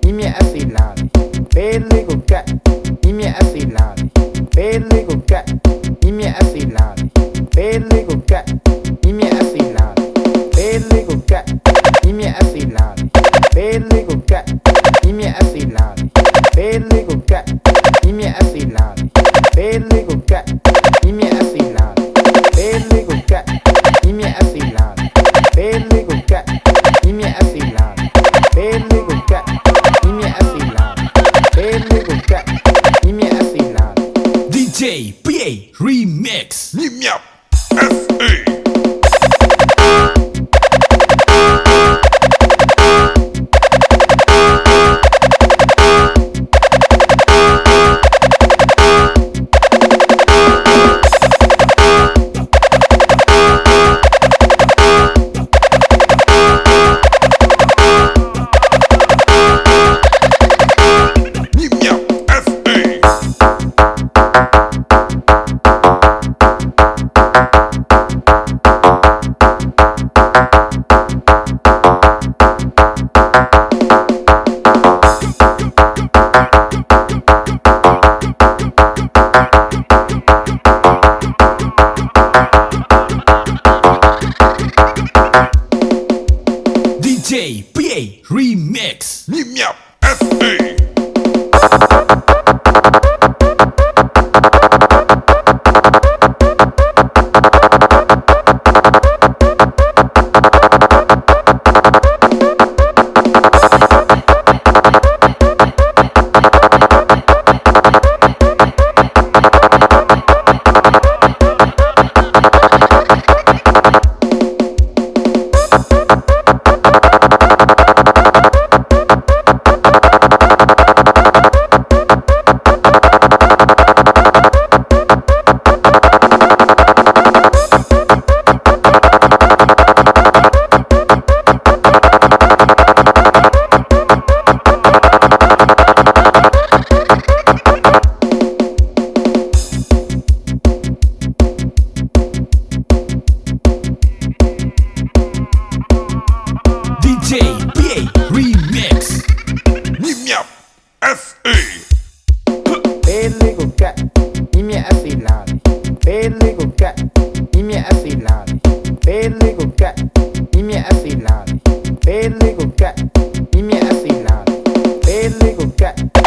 Mimi asinali, pele go cat. Mimi asinali, pele go cat. Mimi asinali, pele go cat. Mimi asinali, pele go cat. Mimi asinali, pele go cat. Mimi asinali, pele go cat. Mimi asinali, pele go cat. Mimi asinali, pele go cat. Mimi asinali, pele go cat. Mimi asinali, pele go cat. Mimi asinali, pele go cat. Mimi asinali. DJ PA Remix. Nyap FA. DJ PA Remix. Nyap FA. DJ PA Remix. Nyap FA. Pele go cat. Mimi asinali, pele go cat. Mimi asinali, pele go cat. Mimi asinali, pele go cat. Mimi asinali, pele go cat.